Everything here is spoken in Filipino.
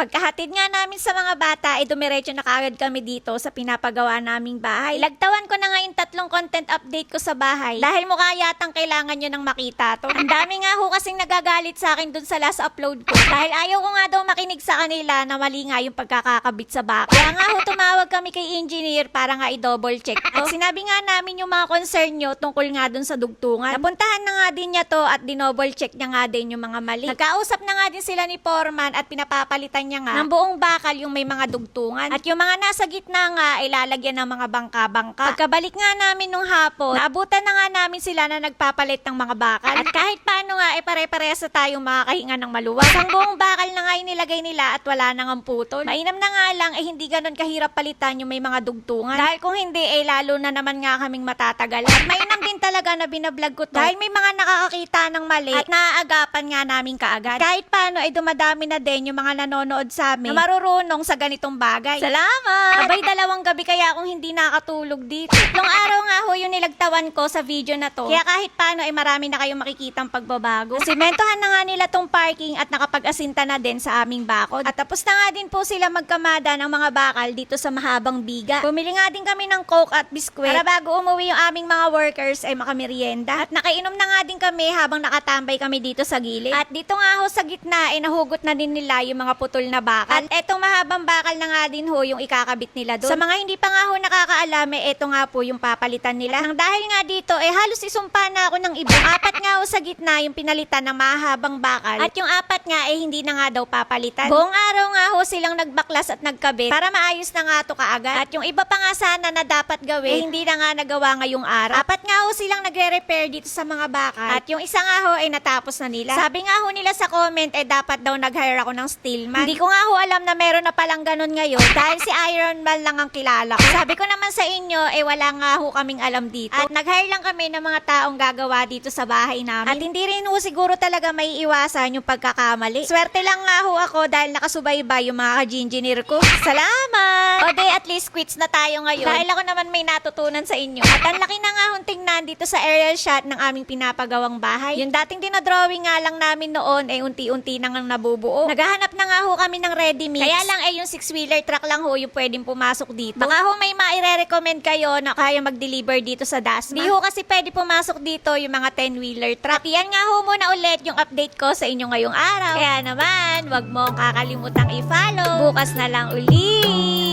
Pagkahatid nga namin sa mga bata, dumiretso na kaagad kami dito sa pinapagawa naming bahay. Lagtawan ko na nga yung 3 content update ko sa bahay dahil mukha yatang kailangan nyo nang makita to. Ang dami nga ho kasing nagagalit sa akin dun sa last upload ko dahil ayaw ko nga daw makinig sa kanila na mali nga yung pagkakakabit sa baka. Kaya nga ho tumawag kami kay engineer para nga i-double check to. At sinabi nga namin yung mga concern nyo tungkol nga dun sa dugtungan. Napuntahan na nga din niya to at dinouble check niya nga din yung mga mali. Nagkausap na nga din sila ni Foreman at pinapapalitan niya nga ng buong bakal yung may mga dugtungan. At yung mga nasa gitna nga ay lalagyan ng mga bangka-bangka. Pagkabalik nga namin nung hapon, naabutan na nga namin sila na nagpapalit ng mga bakal. At kahit paano nga pare-parehas na tayong makakahinga ng maluwag. Ang buong bakal na nga inilagay nila at wala nang putol. Mainam na nga lang hindi ganun kahirap palitan yung may mga dugtungan. Dahil kung hindi lalo na naman nga kaming matatagal. At mainam din talaga na binablog ko to dahil may mga nakakakita ng mali at naaagapan nga namin kaagad. Kahit paano dumadami na din yung mga nanonood sa amin na marurunong sa ganitong bagay. Salamat! Abay 2 gabi kaya akong hindi nakatulog dito. 3 araw nga ho yung nilagtawan ko sa video na to. Kaya kahit paano marami na kayong makikitang pagbabago. Simentohan na nga nila tong parking at nakapag-asinta na din sa aming bakod. At tapos na nga din po sila magkamada ng mga bakal dito sa mahabang biga. Bumili nga din kami ng coke at biskwit para bago umuwi yung aming mga workers makamerienda. At nakainom na nga din kami habang nakatambay kami dito sa gilid. At dito nga ho sa gitna nahugot na din nila yung mga putol na bakal. At etong mahabang bakal na nga din ho yung ikakabit nila doon. Sa mga hindi pa nga ho nakakaalam, eto nga po yung papalitan nila. Nang dahil nga dito, halos isumpa na ako ng iba. 4 nga ho sa gitna yung pinalitan ng mahabang bakal. At yung 4 nga hindi na nga daw papalitan. Buong araw nga ho silang nagbaklas at nagkabit para maayos na nga to kaagad. At yung iba pa nga sana na dapat gawin, hindi na nga nagawa ngayong araw. 4 nga ho silang nagre-repair dito sa mga bakal. At yung isa nga ho natapos na nila. Sabi nga ho nila sa comment dapat daw nag-hire ako ng steelman. Hindi ko nga ho alam na meron na palang ganun ngayon dahil si Iron Man lang ang kilala ko. Sabi ko naman sa inyo wala nga ho kaming alam dito. At nag-hire lang kami ng mga taong gagawa dito sa bahay namin. At hindi rin ho siguro talaga may iwasan yung pagkakamali. Swerte lang nga ho ako dahil nakasubaybay yung mga ka-engineer ko. Salamat! O at least quits na tayo ngayon dahil ako naman may natutunan sa inyo. At ang laki na nga hong tingnan dito sa aerial shot ng aming pinapagawang bahay. Yung dating dinodrawing nga lang namin noon unti-unti nang nabubuo. Naghahanap na nga ho kami ng ready mix. Kaya lang yung 6-wheeler truck lang ho yung pwedeng pumasok dito. Baka ho may maire-recommend kayo na kaya mag-deliver dito sa Dasma. Di ho kasi pwede pumasok dito yung mga 10-wheeler truck. At yan nga ho muna ulit yung update ko sa inyo ngayong araw. Kaya naman, wag mong kakalimutang i-follow. Bukas na lang ulit.